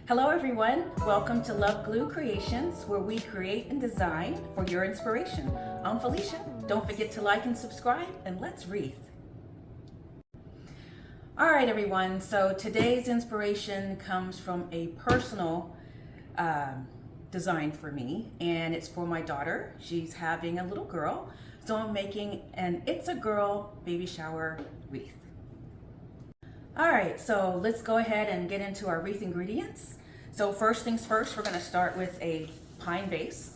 Hello everyone, welcome to LovegLew Creations, where we create and design for your inspiration. I'm Felicia. Don't forget to like and subscribe, and let's wreath. All right everyone, so today's inspiration comes from a personal design for me, and it's for my daughter. She's having a little girl, so I'm making an It's a Girl baby shower wreath. All right, so let's go ahead and get into our wreath ingredients. So first things first, we're gonna start with a pine base.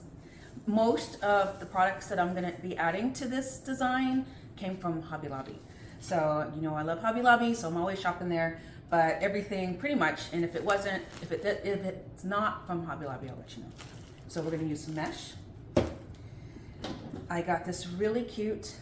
Most of the products that I'm gonna be adding to this design came from Hobby Lobby. So, you know, I love Hobby Lobby, so I'm always shopping there, but everything pretty much, and if it's not from Hobby Lobby, I'll let you know. So we're gonna use some mesh. I got this really cute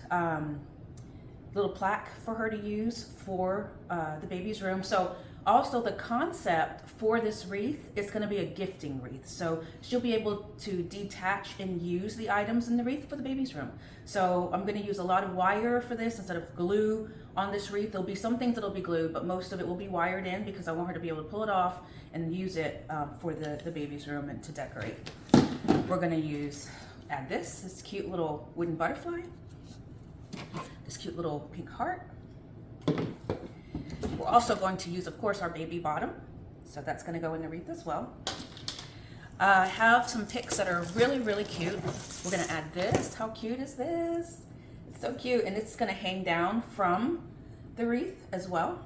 little plaque for her to use for the baby's room. So also the concept for this wreath is going to be a gifting wreath. So she'll be able to detach and use the items in the wreath for the baby's room. So I'm going to use a lot of wire for this instead of glue on this wreath. There'll be some things that'll be glued, but most of it will be wired in because I want her to be able to pull it off and use it for the baby's room and to decorate. We're going to add this cute little wooden butterfly, this cute little pink heart. We're also going to use, of course, our baby bottom. So that's going to go in the wreath as well. I have some picks that are really, really cute. We're going to add this. How cute is this? It's so cute. And it's going to hang down from the wreath as well.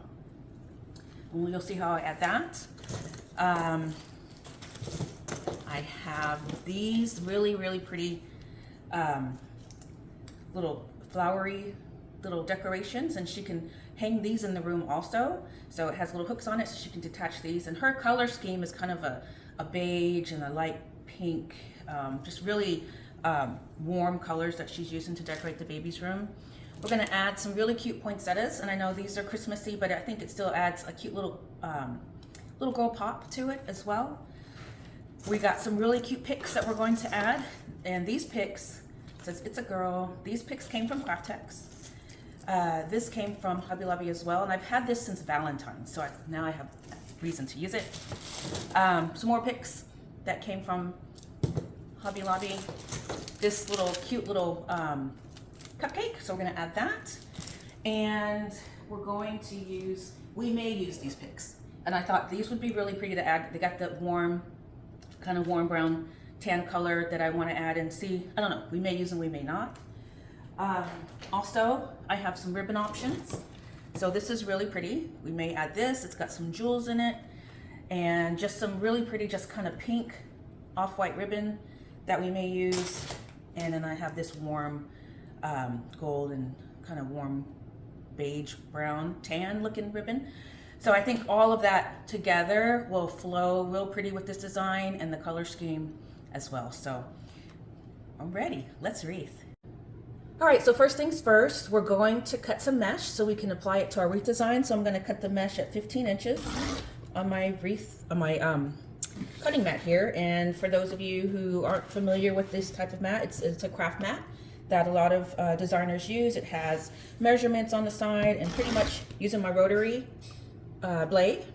And you'll see how I add that. I have these really, really pretty little flowery little decorations, and she can hang these in the room also. So it has little hooks on it so she can detach these, and her color scheme is kind of a beige and a light pink, just really warm colors that she's using to decorate the baby's room. We're going to add some really cute poinsettias, and I know these are Christmassy, but I think it still adds a cute little girl pop to it as well. We got some really cute picks that we're going to add, and these picks, says It's a Girl, these picks came from Craftex. This came from Hobby Lobby as well, and I've had this since Valentine's, so now I have reason to use it. Some more picks that came from Hobby Lobby. This cute little cupcake, so we're going to add that. And we're going to we may use these picks. And I thought these would be really pretty to add. They got the kind of warm brown tan color that I want to add and see. I don't know, we may use them, we may not. Also, I have some ribbon options. So this is really pretty. We may add this. It's got some jewels in it and just some really pretty, just kind of pink off-white ribbon that we may use. And then I have this warm gold and kind of warm beige, brown, tan looking ribbon. So I think all of that together will flow real pretty with this design and the color scheme as well. So I'm ready. Let's wreath. All right, so first things first, we're going to cut some mesh so we can apply it to our wreath design. So I'm going to cut the mesh at 15 inches on my wreath, on my cutting mat here. And for those of you who aren't familiar with this type of mat, it's a craft mat that a lot of designers use. It has measurements on the side, and pretty much using my rotary blade,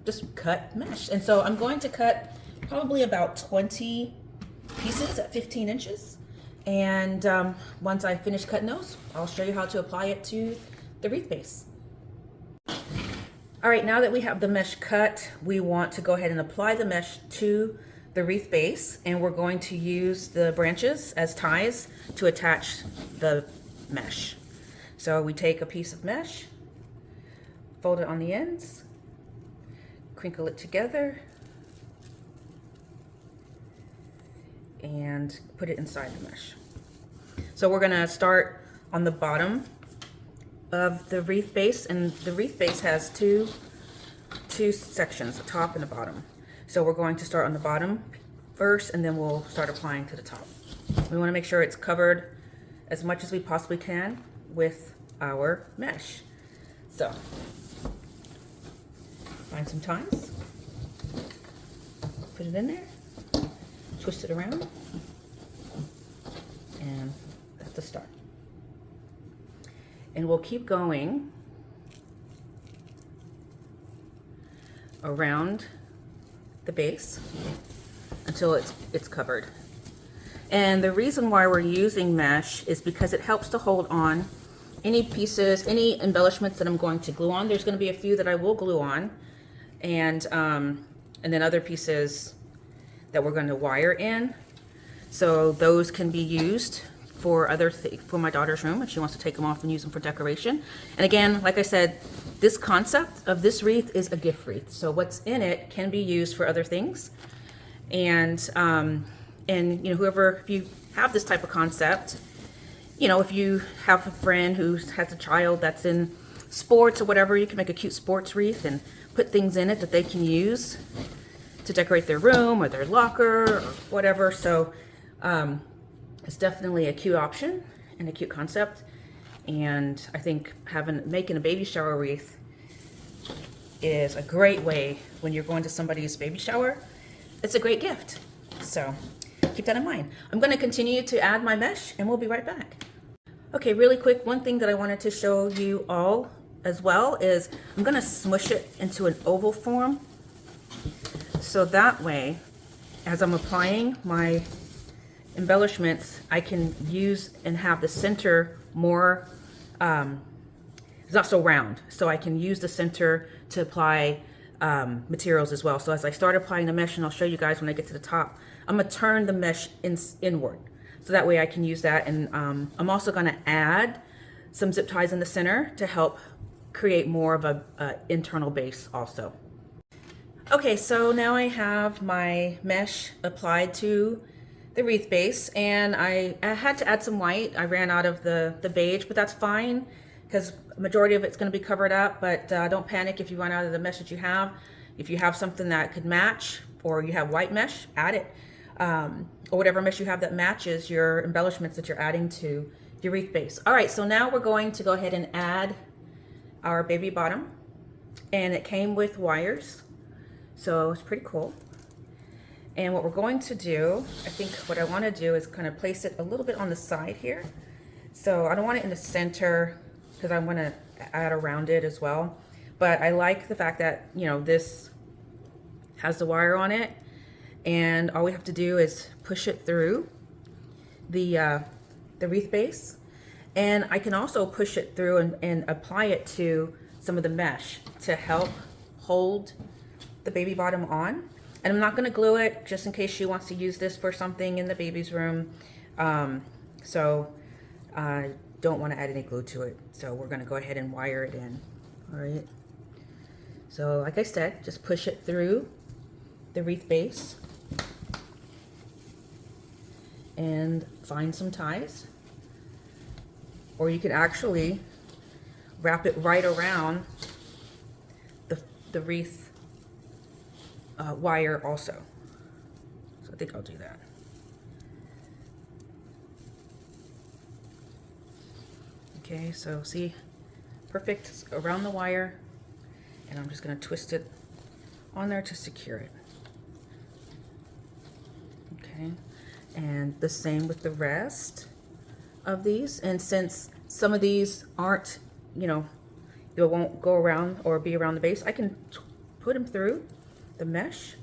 just cut mesh. And so I'm going to cut probably about 20 pieces at 15 inches. And once I finish cutting those, I'll show you how to apply it to the wreath base. All right, now that we have the mesh cut, we want to go ahead and apply the mesh to the wreath base, and we're going to use the branches as ties to attach the mesh. So we take a piece of mesh, fold it on the ends, crinkle it together, and put it inside the mesh. So we're gonna start on the bottom of the wreath base, and the wreath base has two sections, the top and the bottom. So we're going to start on the bottom first, and then we'll start applying to the top. We wanna make sure it's covered as much as we possibly can with our mesh. So find some ties, put it in there, twist it around, and that's the start. And we'll keep going around the base until it's covered. And the reason why we're using mesh is because it helps to hold on any pieces, any embellishments that I'm going to glue on. There's going to be a few that I will glue on, and then other pieces that we're going to wire in. So those can be used for for my daughter's room if she wants to take them off and use them for decoration. And again, like I said, this concept of this wreath is a gift wreath. So what's in it can be used for other things. And you know, whoever, if you have this type of concept, you know, if you have a friend who has a child that's in sports or whatever, you can make a cute sports wreath and put things in it that they can use to decorate their room or their locker or whatever. So it's definitely a cute option and a cute concept. And I think making a baby shower wreath is a great way when you're going to somebody's baby shower. It's a great gift. So keep that in mind. I'm going to continue to add my mesh and we'll be right back. Okay, really quick, one thing that I wanted to show you all as well is I'm going to smush it into an oval form. So that way, as I'm applying my embellishments, I can use and have the center more, it's not so round. So I can use the center to apply materials as well. So as I start applying the mesh, and I'll show you guys when I get to the top, I'm gonna turn the mesh inward. So that way I can use that. And I'm also gonna add some zip ties in the center to help create more of a internal base also. Okay, so now I have my mesh applied to the wreath base, and I had to add some white. I ran out of the beige, but that's fine because majority of it's going to be covered up. But don't panic if you run out of the mesh that you have. If you have something that could match, or you have white mesh, add it. Or whatever mesh you have that matches your embellishments that you're adding to your wreath base. All right, so now we're going to go ahead and add our baby bottom, and it came with wires. So it's pretty cool. And what we're going to do, I think what I want to do is kind of place it a little bit on the side here. So I don't want it in the center because I want to add around it as well. But I like the fact that, you know, this has the wire on it, and all we have to do is push it through the wreath base. And I can also push it through and apply it to some of the mesh to help hold the baby bottom on. And I'm not going to glue it just in case she wants to use this for something in the baby's room. So I don't want to add any glue to it. So we're going to go ahead and wire it in. All right. So like I said, just push it through the wreath base and find some ties. Or you could actually wrap it right around the wreath wire also. So I think I'll do that. Okay, so see, perfect. It's around the wire, and I'm just going to twist it on there to secure it. Okay, and the same with the rest of these. And since some of these aren't, you know, they won't go around or be around the base, I can put them through the mesh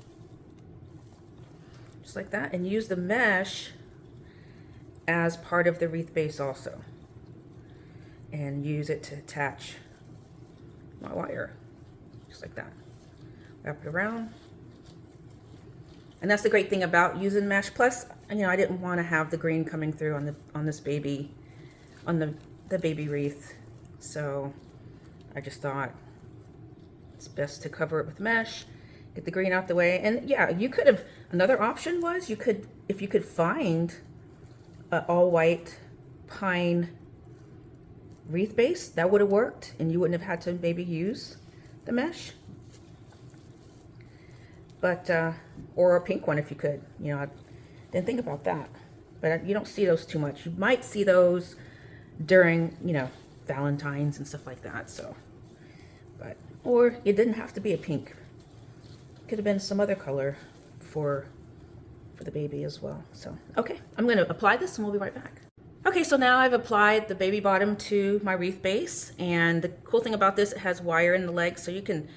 just like that, and use the mesh as part of the wreath base also, and use it to attach my wire just like that. Wrap it around. And that's the great thing about using mesh. Plus, you know, I didn't want to have the green coming through on this baby, on the baby wreath, so I just thought it's best to cover it with mesh, get the green out the way. And yeah, you could have, another option was, you could, if you could find an all white pine wreath base, that would have worked, and you wouldn't have had to maybe use the mesh. But or a pink one if you could. You know, I didn't think about that, but you don't see those too much. You might see those during, you know, Valentine's and stuff like that. So, but, or it didn't have to be a pink. Could have been some other color for the baby as well. So, okay, I'm going to apply this and we'll be right back. Okay, so now I've applied the baby bottom to my wreath base, and the cool thing about this, it has wire in the legs, so you can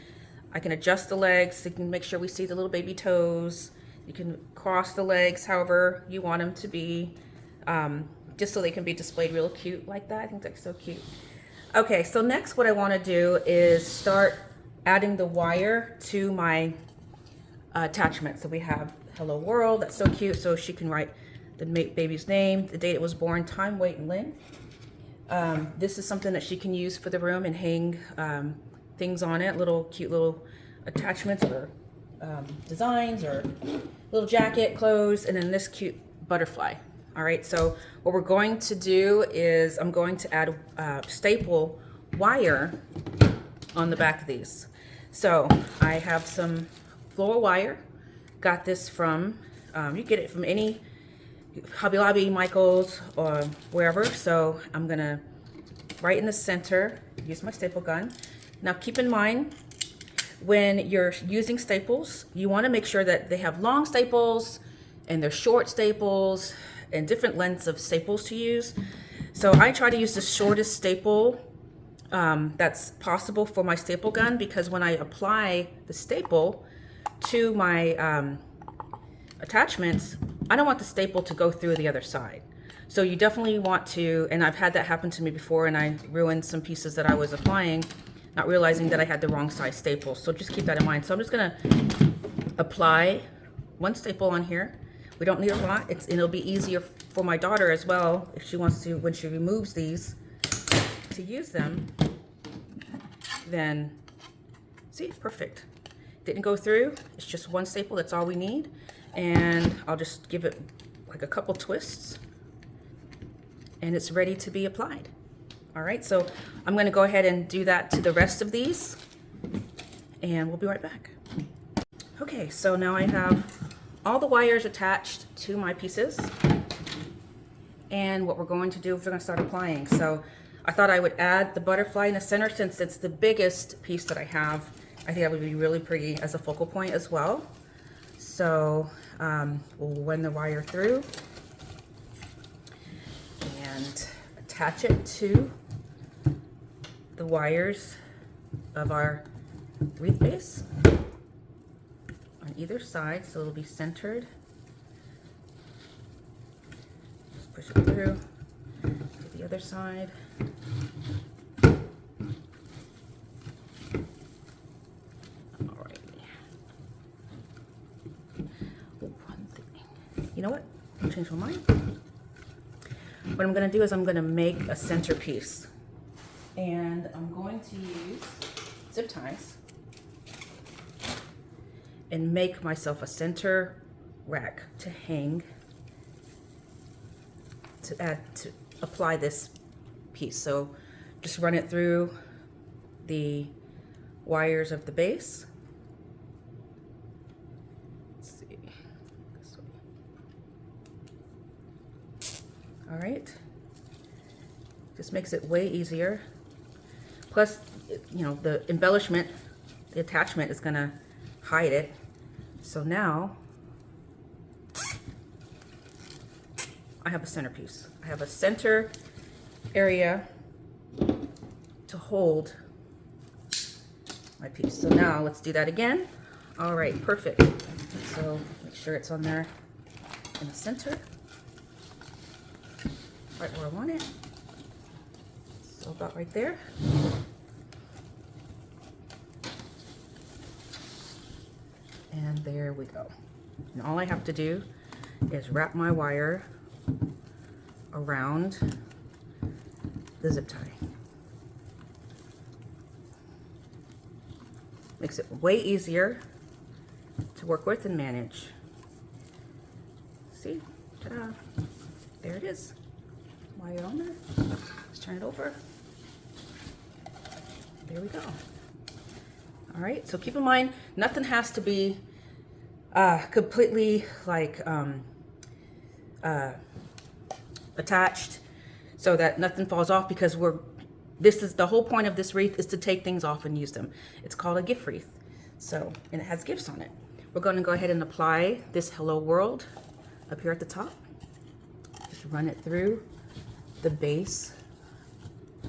I can adjust the legs so you can make sure we see the little baby toes. You can cross the legs however you want them to be, just so they can be displayed real cute like that. I think that's so cute. Okay, so next what I want to do is start adding the wire to my attachment. So we have Hello World, that's so cute. So she can write the baby's name, the date it was born, time, weight, and length. This is something that she can use for the room and hang things on it, little cute little attachments or designs or little jacket, clothes, and then this cute butterfly. All right, so what we're going to do is I'm going to add staple wire on the back of these. So I have some floral wire. Got this from, you get it from any Hobby Lobby, Michael's, or wherever. So I'm gonna, right in the center, use my staple gun. Now keep in mind, when you're using staples, you wanna make sure that they have long staples and they're short staples and different lengths of staples to use. So I try to use the shortest staple that's possible for my staple gun, because when I apply the staple to my attachments, I don't want the staple to go through the other side. So you definitely want to, and I've had that happen to me before, and I ruined some pieces that I was applying, not realizing that I had the wrong size staple. So just keep that in mind. So I'm just gonna apply one staple on here. We don't need a lot. It'll be easier for my daughter as well, if she wants to, when she removes these, to use them. Then, see, perfect. Didn't go through. It's just one staple, that's all we need. And I'll just give it like a couple twists and it's ready to be applied. All right, so I'm gonna go ahead and do that to the rest of these and we'll be right back. Okay, so now I have all the wires attached to my pieces. And what we're going to do is we're gonna start applying. So I thought I would add the butterfly in the center since it's the biggest piece that I have. I think that would be really pretty as a focal point as well. So we'll run the wire through and attach it to the wires of our wreath base on either side, so it'll be centered. Just push it through to the other side. You know what? I'll change my mind. What I'm going to do is I'm going to make a centerpiece. And I'm going to use zip ties and make myself a center rack to hang, to apply this piece. So just run it through the wires of the base. All right, just makes it way easier. Plus, you know, the embellishment, the attachment is gonna hide it. So now I have a centerpiece. I have a center area to hold my piece. So now let's do that again. All right, perfect. So make sure it's on there in the center. Right where I want it. So about right there. And there we go. And all I have to do is wrap my wire around the zip tie. Makes it way easier to work with and manage. See? Ta-da! There it is. Wire on there. Let's turn it over. There we go. All right, so keep in mind, nothing has to be completely like attached so that nothing falls off, because this is the whole point of this wreath, is to take things off and use them. It's called a gift wreath. So, and it has gifts on it. We're going to go ahead and apply this Hello World up here at the top. Just run it through the base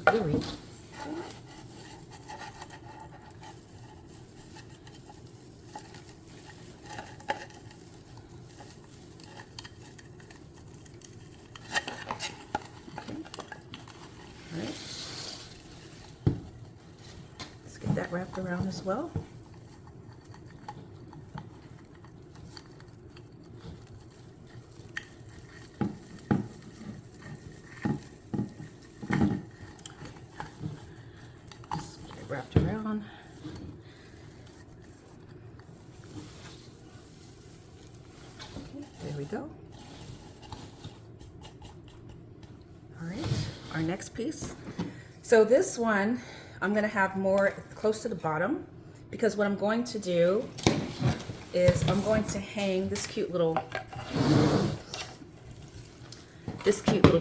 of the wreath. that wrapped around as well. Just get it wrapped around. Okay, there we go. All right, our next piece. So this one, I'm going to have more close to the bottom, because what I'm going to do is I'm going to hang this cute little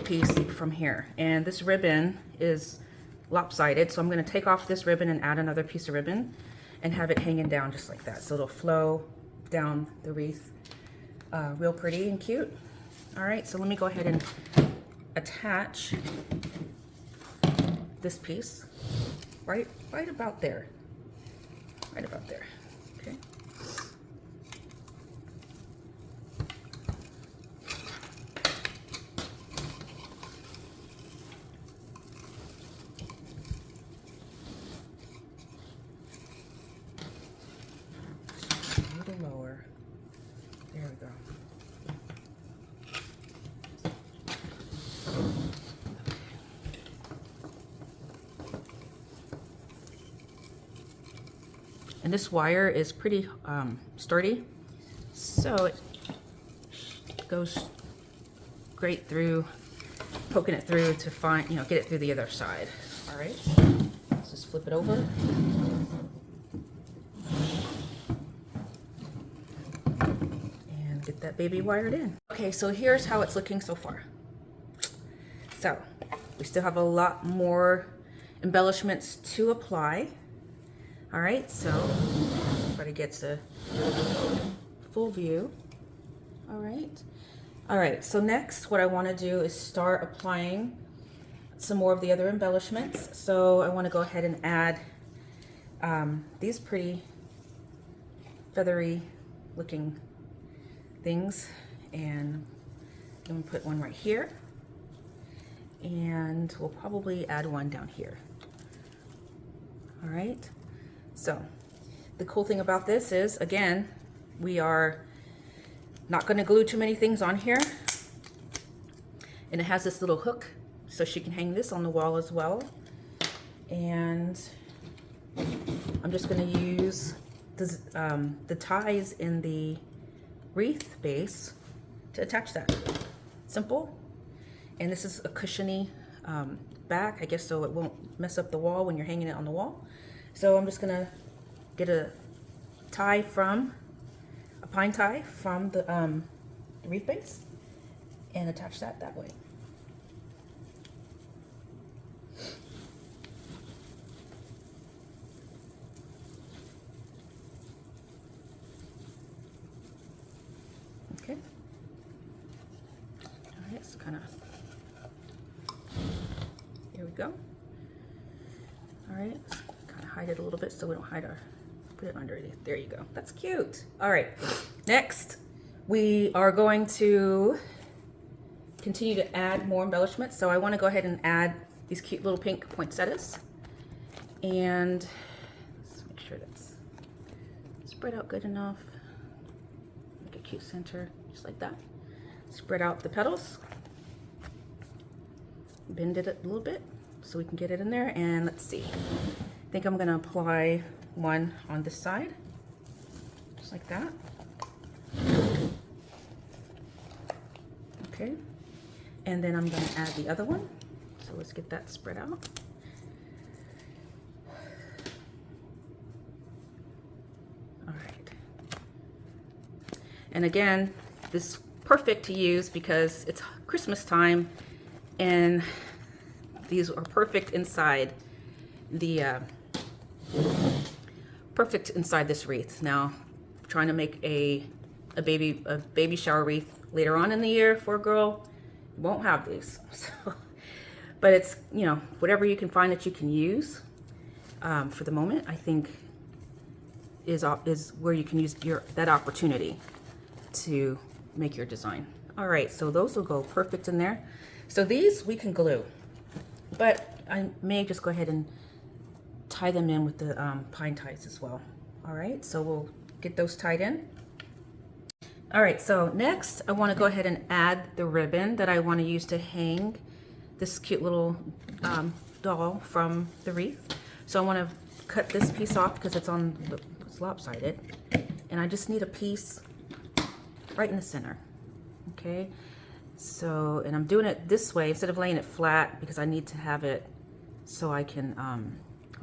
piece from here. And this ribbon is lopsided, so I'm going to take off this ribbon and add another piece of ribbon and have it hanging down just like that. So it'll flow down the wreath real pretty and cute. All right, so let me go ahead and attach this piece right about there. Right about there. Okay. A little lower. There we go. And this wire is pretty sturdy, so it goes great through, poking it through to find, get it through the other side. All right, let's just flip it over. And get that baby wired in. Okay, so here's how it's looking so far. So we still have a lot more embellishments to apply. All right, so everybody gets a full view. All right, so next what I want to do is start applying some more of the other embellishments. So I want to go ahead and add these pretty feathery looking things, and I'm going to put one right here, and we'll probably add one down here. All right. So the cool thing about this is, again, we are not going to glue too many things on here. And it has this little hook, so she can hang this on the wall as well. And I'm just going to use the ties in the wreath base to attach that. Simple. And this is a cushiony back, I guess, so it won't mess up the wall when you're hanging it on the wall. So I'm just gonna get a pine tie from the wreath base and attach that way. Okay. All right, so kind of, here we go. All right. Hide it a little bit so we don't hide our, put it underneath. There you go. That's cute. All right. Next, we are going to continue to add more embellishments. So I want to go ahead and add these cute little pink poinsettias. And let's make sure that's spread out good enough. Make a cute center, just like that. Spread out the petals. Bend it a little bit so we can get it in there. And let's see. I think I'm going to apply one on this side, just like that. Okay, and then I'm going to add the other one. So let's get that spread out. All right. And again, this is perfect to use because it's Christmas time, and these are perfect inside the this wreath. Now, trying to make a baby shower wreath later on in the year for a girl, you won't have these. So, but it's, whatever you can find that you can use for the moment, I think is where you can use that opportunity to make your design. All right, so those will go perfect in there. So these we can glue, but I may just go ahead and tie them in with the pine ties as well. All right, so we'll get those tied in. All right, so next I want to go ahead and add the ribbon that I want to use to hang this cute little doll from the wreath. So I want to cut this piece off because it's lopsided, and I just need a piece right in the center. Okay, so, and I'm doing it this way instead of laying it flat because I need to have it so I can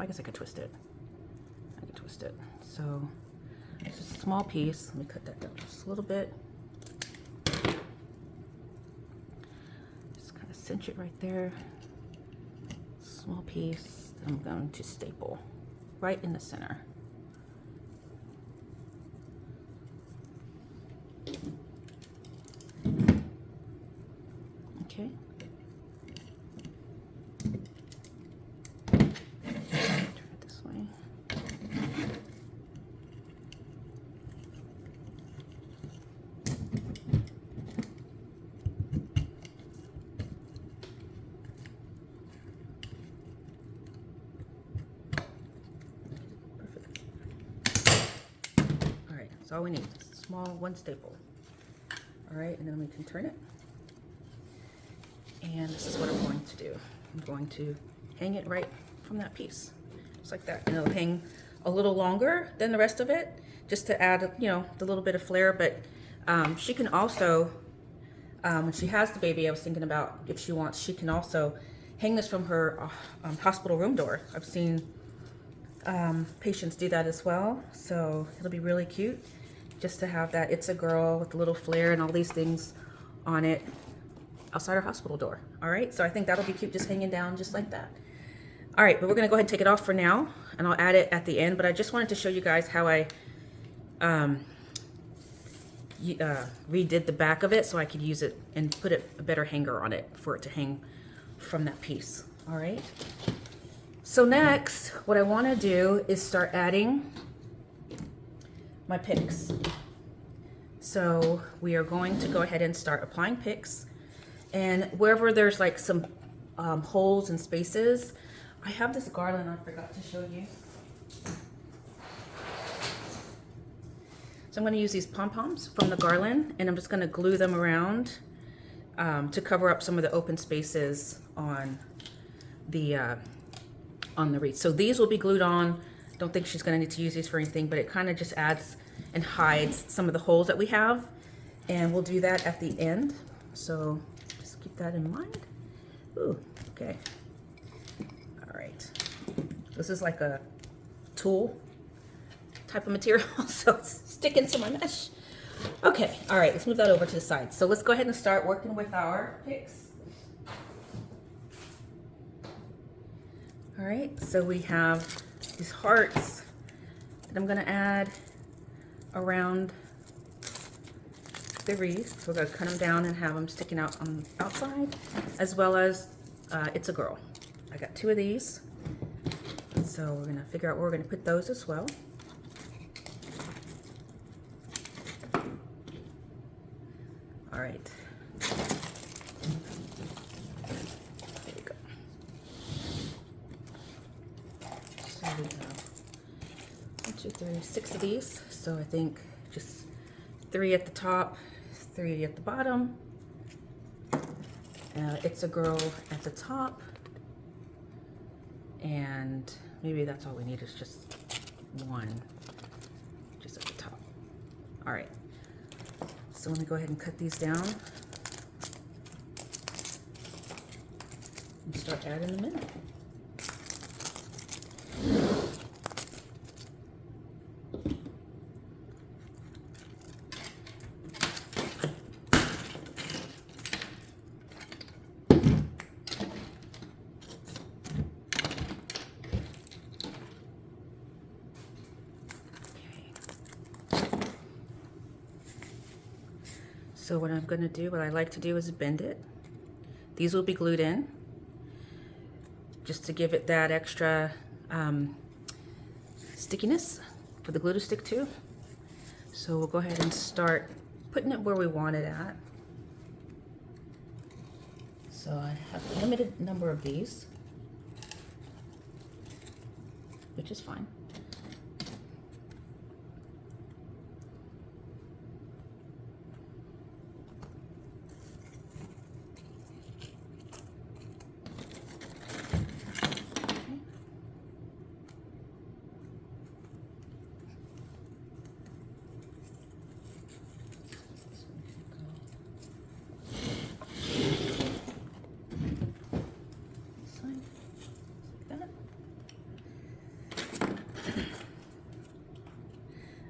I guess I could twist it. I can twist it. So it's just a small piece. Let me cut that down just a little bit. Just kind of cinch it right there. Small piece. I'm going to staple right in the center. Okay. Turn it this way. That's all we need, small one staple. All right, and then we can turn it. And this is what I'm going to do. I'm going to hang it right from that piece, just like that. And it'll hang a little longer than the rest of it, just to add, you know, the little bit of flair. But she can also, when she has the baby, I was thinking about if she wants, she can also hang this from her hospital room door. I've seen patients do that as well, so it'll be really cute just to have that It's a Girl with a little flair and all these things on it outside her hospital door. All right, so I think that'll be cute just hanging down just like that. All right, but we're gonna go ahead and take it off for now, and I'll add it at the end. But I just wanted to show you guys how I redid the back of it so I could use it and put a better hanger on it for it to hang from that piece. All right, so next what I want to do is start adding my picks. So we are going to go ahead and start applying picks, and wherever there's like some holes and spaces, I have this garland I forgot to show you. So I'm going to use these pom-poms from the garland, and I'm just going to glue them around to cover up some of the open spaces on the wreath. So these will be glued on. Don't think she's going to need to use these for anything, but it kind of just adds and hides some of the holes that we have, and we'll do that at the end. So just keep that in mind. Ooh, okay. All right. This is like a tool type of material, so it's sticking to my mesh. Okay, all right, let's move that over to the side. So let's go ahead and start working with our picks. All right, so we have these hearts that I'm gonna add around the wreath. So we're gonna cut them down and have them sticking out on the outside, as well as It's a Girl. I got 2 of these. So we're gonna figure out where we're gonna put those as well. All right. There we go. So we have 1, 2, 3, 6 of these. So I think just 3 at the top, 3 at the bottom. It's a Girl at the top. And maybe that's all we need is just 1 just at the top. All right. So let me go ahead and cut these down and start adding them in. So what I'm going to do, what I like to do is bend it. These will be glued in just to give it that extra stickiness for the glue to stick to. So we'll go ahead and start putting it where we want it at. So I have a limited number of these. which is fine.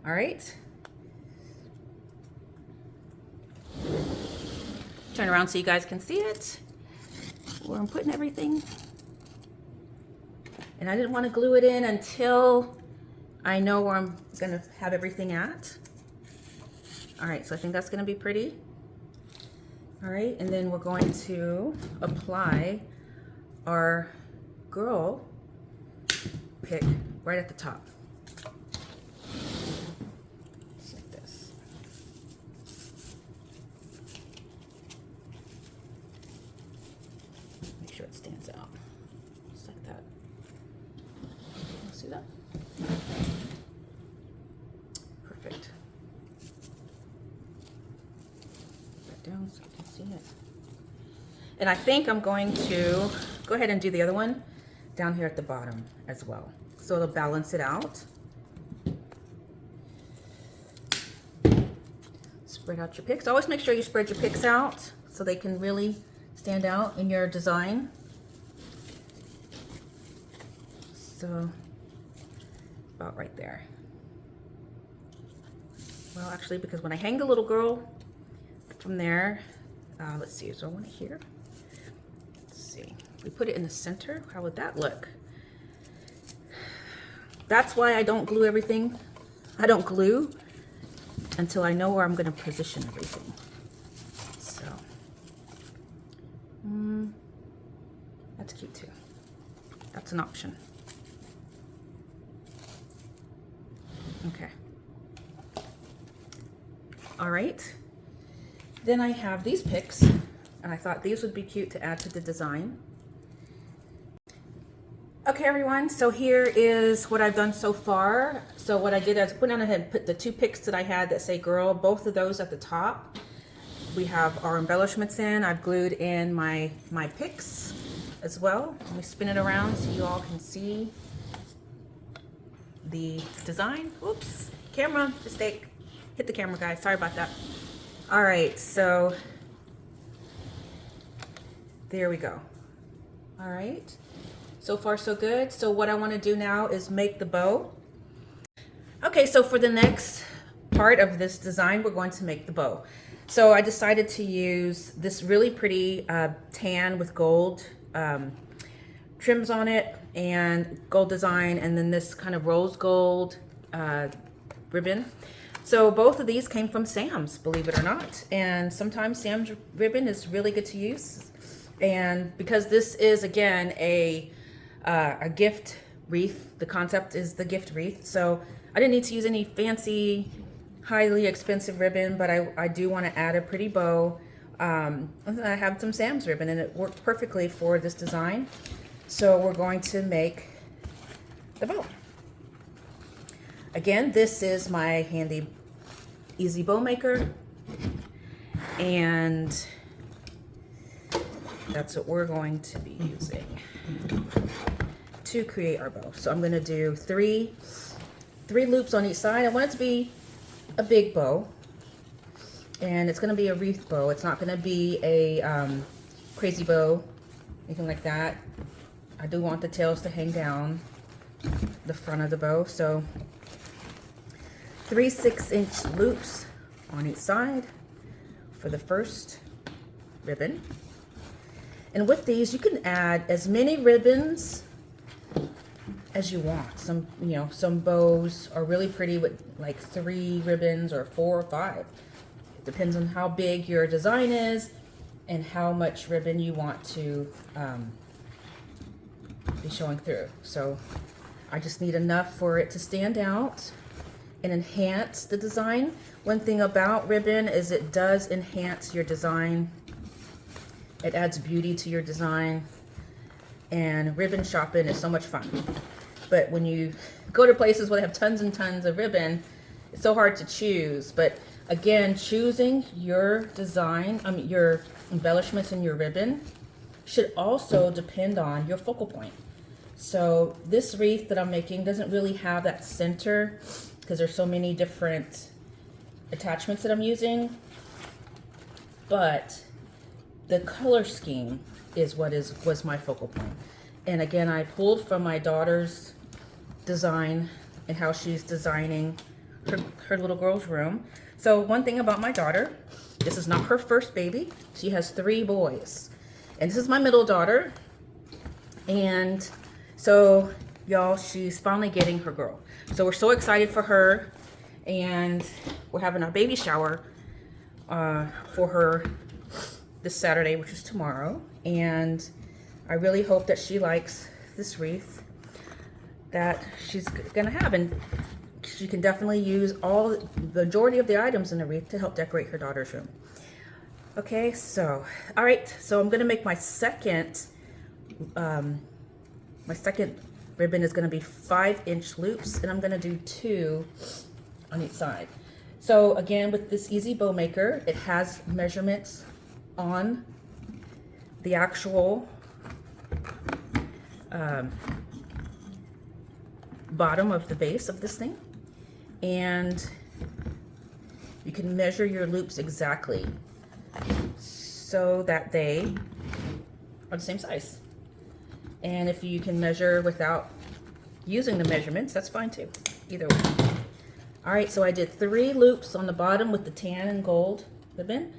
All right. Turn around so you guys can see it, where I'm putting everything. And I didn't want to glue it in until I know where I'm gonna have everything at. All right, so I think that's gonna be pretty. All right, and then we're going to apply our girl pick right at the top. Make sure it stands out, just like that. See that? Perfect. Put that down so you can see it. And I think I'm going to go ahead and do the other one down here at the bottom as well, so it'll balance it out. Spread out your picks. Always make sure you spread your picks out so they can really stand out in your design. So about right there. Well, actually, because when I hang the little girl from there, let's see, is there one here? Let's see, if we put it in the center, how would that look? That's why I don't glue everything. I don't glue until I know where I'm going to position everything. So, that's cute too. That's an option. Okay. All right. Then I have these picks, and I thought these would be cute to add to the design. Okay, everyone, so here is what I've done so far. So what I did is put on ahead and put the two picks that I had that say girl, both of those at the top. We have our embellishments in. I've glued in my picks as well. Let me spin it around so you all can see the design. Oops, camera mistake. Hit the camera, guys. Sorry about that. All right, so there we go. All right, so far so good. So what I want to do now is make the bow. Okay, so for the next part of this design, we're going to make the bow. So I decided to use this really pretty tan with gold trims on it and gold design, and then this kind of rose gold ribbon. So both of these came from Sam's, believe it or not. And sometimes Sam's ribbon is really good to use. And because this is, again, a gift wreath, the concept is the gift wreath. So I didn't need to use any fancy, highly expensive ribbon, but I do want to add a pretty bow. I have some Sam's ribbon, and it worked perfectly for this design. So we're going to make the bow. Again, this is my handy easy bow maker, and that's what we're going to be using to create our bow. So I'm going to do three loops on each side. I want it to be a big bow, and it's going to be a wreath bow. It's not going to be a crazy bow, anything like that. I do want the tails to hang down the front of the bow. So 3 6-inch loops on each side for the first ribbon. And with these, you can add as many ribbons as you want. Some bows are really pretty with like 3 ribbons or 4 or 5. It depends on how big your design is and how much ribbon you want to be showing through. So I just need enough for it to stand out and enhance the design. One thing about ribbon is it does enhance your design. It adds beauty to your design, and ribbon shopping is so much fun. But when you go to places where they have tons and tons of ribbon, it's so hard to choose. But again, choosing your design, your embellishments in your ribbon should also depend on your focal point. So this wreath that I'm making doesn't really have that center because there's so many different attachments that I'm using, but the color scheme is what was my focal point. And again, I pulled from my daughter's design and how she's designing her little girl's room. So one thing about my daughter, this is not her first baby. She has 3 boys. And this is my middle daughter. And so y'all, she's finally getting her girl. So we're so excited for her. And we're having our baby shower for her this Saturday, which is tomorrow. And I really hope that she likes this wreath that she's gonna have, and she can definitely use the majority of the items in the wreath to help decorate her daughter's room. Okay, so all right, so I'm gonna make my second ribbon is gonna be 5-inch loops, and I'm gonna do 2 on each side. So again, with this easy bow maker, it has measurements on the actual bottom of the base of this thing, and you can measure your loops exactly so that they are the same size. And if you can measure without using the measurements, that's fine too, either way. All right, so I did 3 loops on the bottom with the tan and gold ribbon,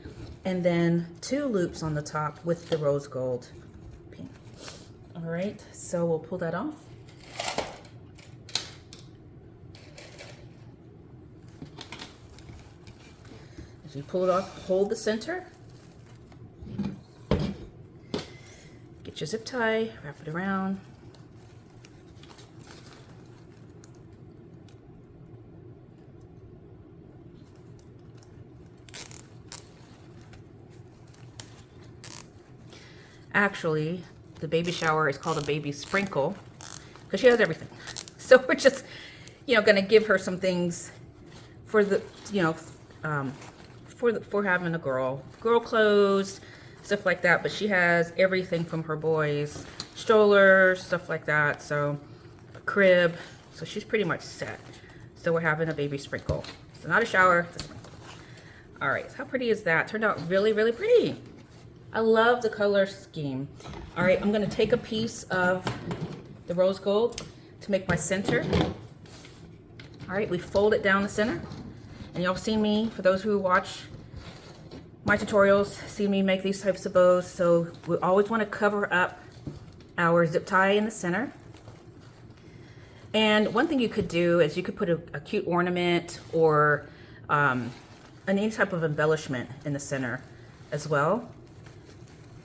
and then 2 loops on the top with the rose gold pink. All right, so we'll pull that off. As you pull it off, hold the center. Get your zip tie, wrap it around. Actually, the baby shower is called a baby sprinkle because she has everything. So we're just, gonna give her some things for the, for having a girl clothes, stuff like that. But she has everything from her boys, strollers, stuff like that. So a crib. So she's pretty much set. So we're having a baby sprinkle. So not a shower, it's a sprinkle. All right, so how pretty is that? Turned out really, really pretty. I love the color scheme. All right, I'm gonna take a piece of the rose gold to make my center. All right, we fold it down the center. And y'all see me, for those who watch my tutorials, see me make these types of bows. So we always wanna cover up our zip tie in the center. And one thing you could do is you could put a cute ornament or any type of embellishment in the center as well,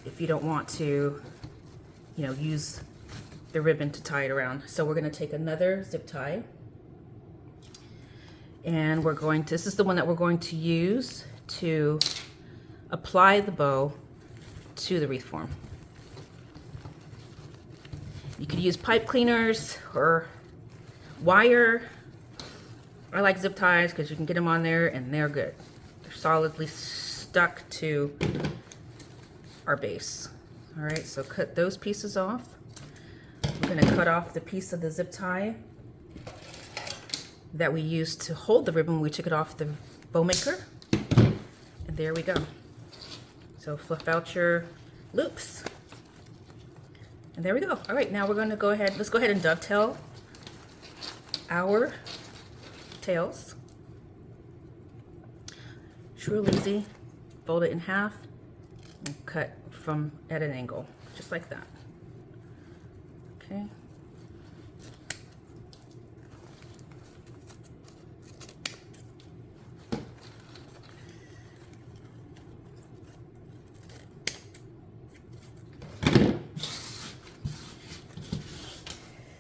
if you don't want to, use the ribbon to tie it around. So we're gonna take another zip tie, and this is the one that we're going to use to apply the bow to the wreath form. You could use pipe cleaners or wire. I like zip ties because you can get them on there and they're good. They're solidly stuck to our base. All right, so cut those pieces off. We're gonna cut off the piece of the zip tie that we used to hold the ribbon when we took it off the bow maker. And there we go. So fluff out your loops. And there we go. All right, now we're gonna let's go ahead and dovetail our tails. It's real easy. Fold it in half and cut from at an angle, just like that. Okay.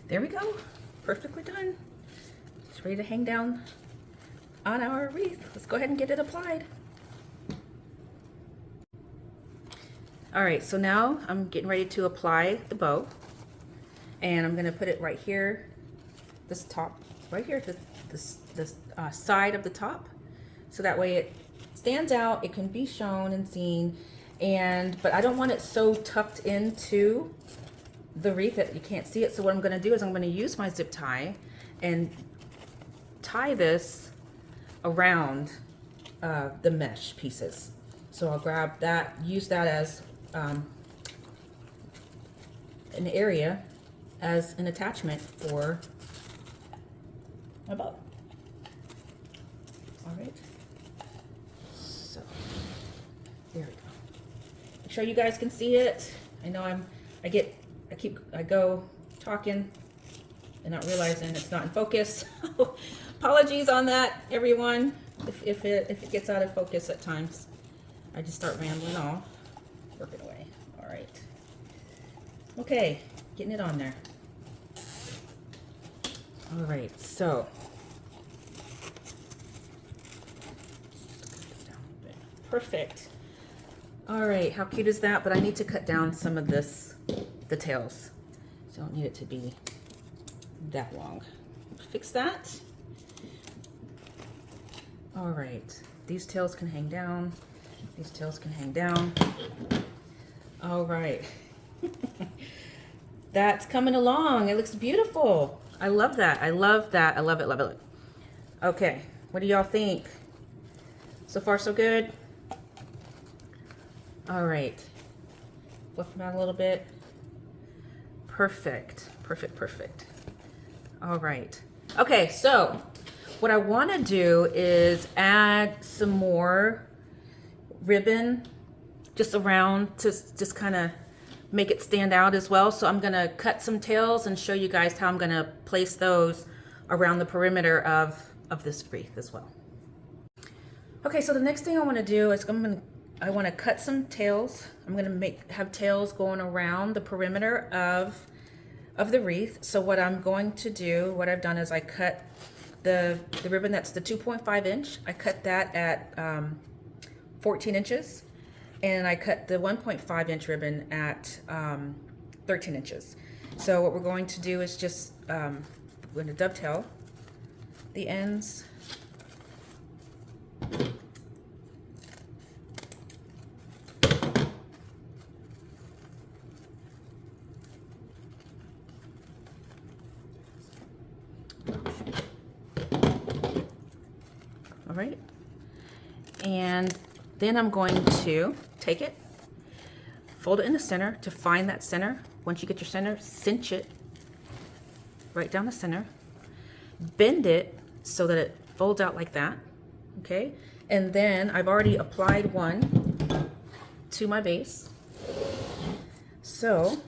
There we go, perfectly done. It's ready to hang down on our wreath. Let's go ahead and get it applied. All right, so now I'm getting ready to apply the bow, and I'm gonna put it right here this top right here, this side of the top, so that way it stands out, it can be shown and seen, but I don't want it so tucked into the wreath that you can't see it. So what I'm going to do is I'm going to use my zip tie and tie this around the mesh pieces. So I'll grab that, use that as an area as an attachment for my bow. All right, so there we go. Make sure you guys can see it. I know I go talking and not realizing it's not in focus. Apologies on that, everyone. If it gets out of focus at times, I just start rambling off, working away. All right. Okay, getting it on there. All right, so perfect. All right, how cute is that? But I need to cut down some of this, the tails. So I don't need it to be that long. Fix that. All right, these tails can hang down. These tails can hang down. All right. That's coming along. It looks beautiful. I love that. I love that. I love it, love it, love it. Okay, what do y'all think? So far, so good? All right. Fluff them out a little bit. Perfect, perfect, perfect. All right. Okay, so what I want to do is add some more ribbon just around to just kind of make it stand out as well. So I'm going to cut some tails and show you guys how I'm going to place those around the perimeter of this wreath as well. Okay, so the next thing I want to do is I want to cut some tails. I'm going to have tails going around the perimeter of the wreath. So what I'm going to do, what I've done is I cut the ribbon that's the 2.5 inch. I cut that at 14 inches. And I cut the 1.5 inch ribbon at 13 inches. So what we're going to do is just, we're going to dovetail the ends. All right. And then I'm going to take it, fold it in the center to find that center. Once you get your center, cinch it right down the center, bend it so that it folds out like that, okay? And then I've already applied one to my base. So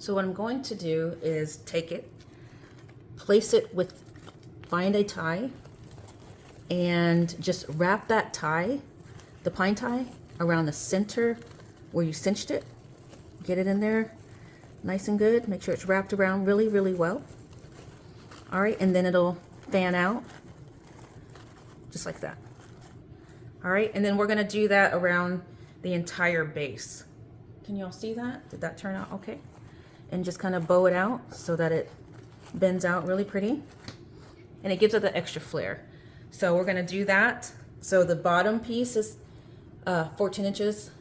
what I'm going to do is take it, place it find a tie, and just wrap that tie, the pine tie, around the center where you cinched it. Get it in there nice and good. Make sure it's wrapped around really, really well. All right, and then it'll fan out just like that. All right, and then we're gonna do that around the entire base. Can you all see that? Did that turn out okay? And just kind of bow it out so that it bends out really pretty. And it gives it the extra flair. So we're gonna do that. So the bottom piece is 14 inches.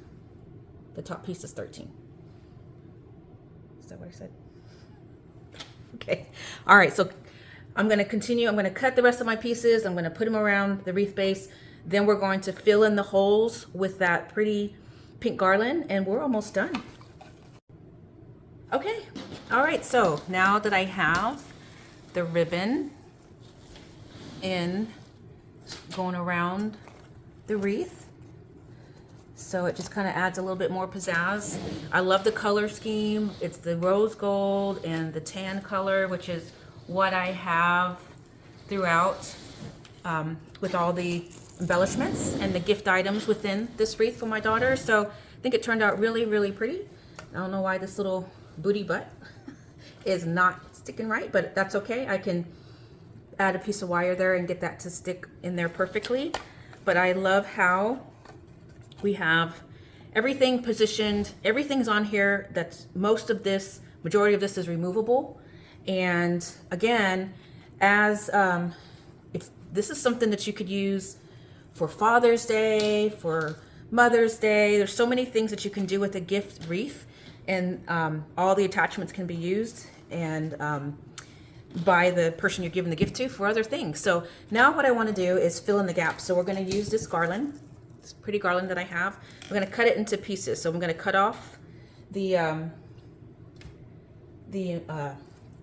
The top piece is 13. Is that what I said? Okay, all right, so I'm gonna continue. I'm gonna cut the rest of my pieces. I'm gonna put them around the wreath base. Then we're going to fill in the holes with that pretty pink garland, and we're almost done. Okay, all right, so now that I have the ribbon going around the wreath, so it just kind of adds a little bit more pizzazz. I love the color scheme. It's the rose gold and the tan color, which is what I have throughout with all the embellishments and the gift items within this wreath for my daughter. So I think it turned out really, really pretty. I don't know why this little booty butt is not sticking right, but that's okay. I can add a piece of wire there and get that to stick in there perfectly. But I love how we have everything positioned, everything's on here. That's majority of this is removable. And again, as if this is something that you could use for Father's Day, for Mother's Day, there's so many things that you can do with a gift wreath, and all the attachments can be used and by the person you're giving the gift to for other things. So now what I want to do is fill in the gaps. So we're going to use this garland, this pretty garland that I have. I'm going to cut it into pieces. So I'm going to cut off the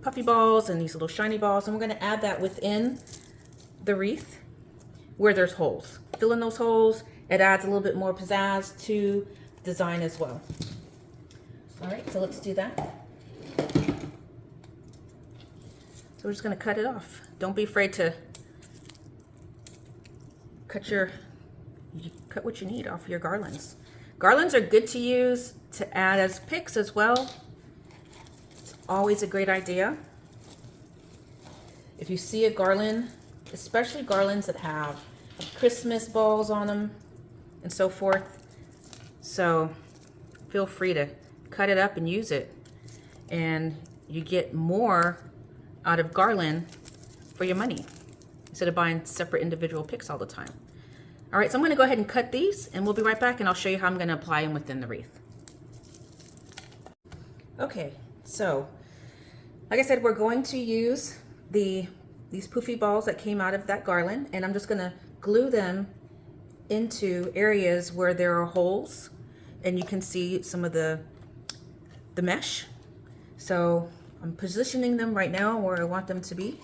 puffy balls and these little shiny balls, and we're going to add that within the wreath where there's holes. Fill in those holes. It adds a little bit more pizzazz to the design as well. All right, so let's do that. So we're just going to cut it off. Don't be afraid to cut what you need off your garlands. Garlands are good to use to add as picks as well. It's always a great idea. If you see a garland, especially garlands that have Christmas balls on them and so forth, so feel free to cut it up and use it, and you get more out of garland for your money instead of buying separate individual picks all the time. All right, so I'm going to go ahead and cut these, and we'll be right back, and I'll show you how I'm going to apply them within the wreath. Okay, so like I said, we're going to use these poofy balls that came out of that garland, and I'm just going to glue them into areas where there are holes, and you can see some of the mesh. So I'm positioning them right now where I want them to be.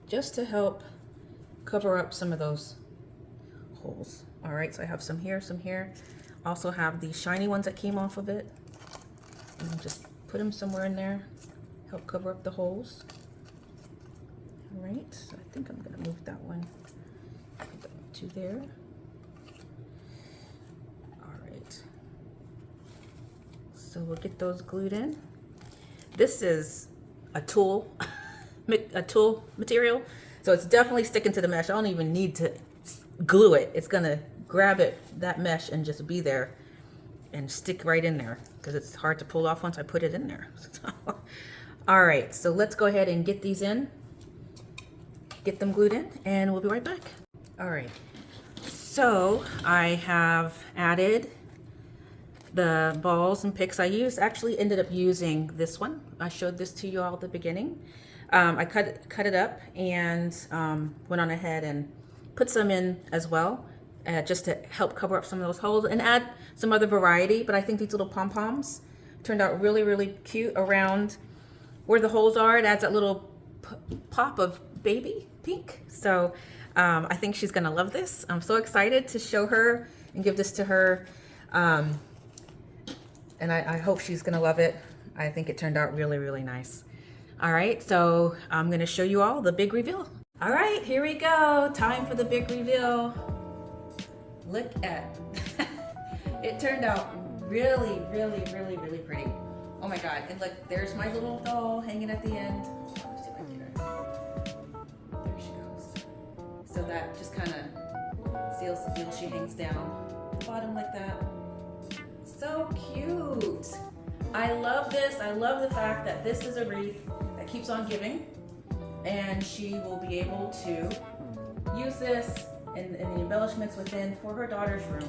Just to help cover up some of those holes. All right, so I have some here, some here. Also have the shiny ones that came off of it. And just put them somewhere in there, help cover up the holes. All right, so I think I'm gonna move that one to there. So we'll get those glued in. This is a tool material, so it's definitely sticking to the mesh. I don't even need to glue it. It's gonna grab that mesh, and just be there and stick right in there because it's hard to pull off once I put it in there. All right, so let's go ahead and get these in, get them glued in, and we'll be right back. All right, so I have added the balls and picks. I actually ended up using this one. I showed this to you all at the beginning. I cut it up and went on ahead and put some in as well, just to help cover up some of those holes and add some other variety. But I think these little pom-poms turned out really, really cute around where the holes are. It adds that little pop of baby pink. So I think she's gonna love this. I'm so excited to show her and give this to her. And I hope she's gonna love it. I think it turned out really, really nice. All right, so I'm gonna show you all the big reveal. All right, here we go. Time for the big reveal. Look at, it turned out really, really, really, really pretty. Oh my God, and look, there's my little doll hanging at the end. Let's see if I can get her. There she goes. So that just kind of seals the deal. She hangs down at the bottom like that. So cute. I love this. I love the fact that this is a wreath that keeps on giving, and she will be able to use this and the embellishments within for her daughter's room.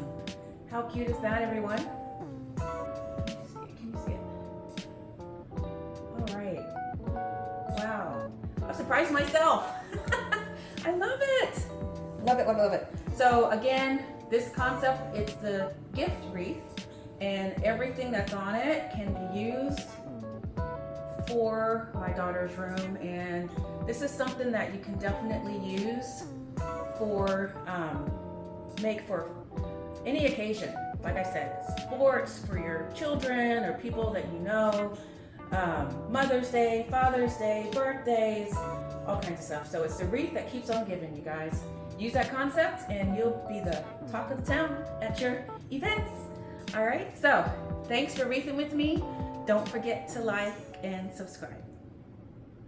How cute is that, everyone? Can you see it? All right. Wow. I'm surprised myself. I love it. Love it, love it, love it. So again, this concept, it's the gift wreath, and everything that's on it can be used for my daughter's room. And this is something that you can definitely use for make for any occasion. Like I said, sports, for your children or people that you know, Mother's Day, Father's Day, birthdays, all kinds of stuff. So it's the wreath that keeps on giving, you guys. Use that concept and you'll be the talk of the town at your events. All right, so thanks for wreathing with me. Don't forget to like and subscribe.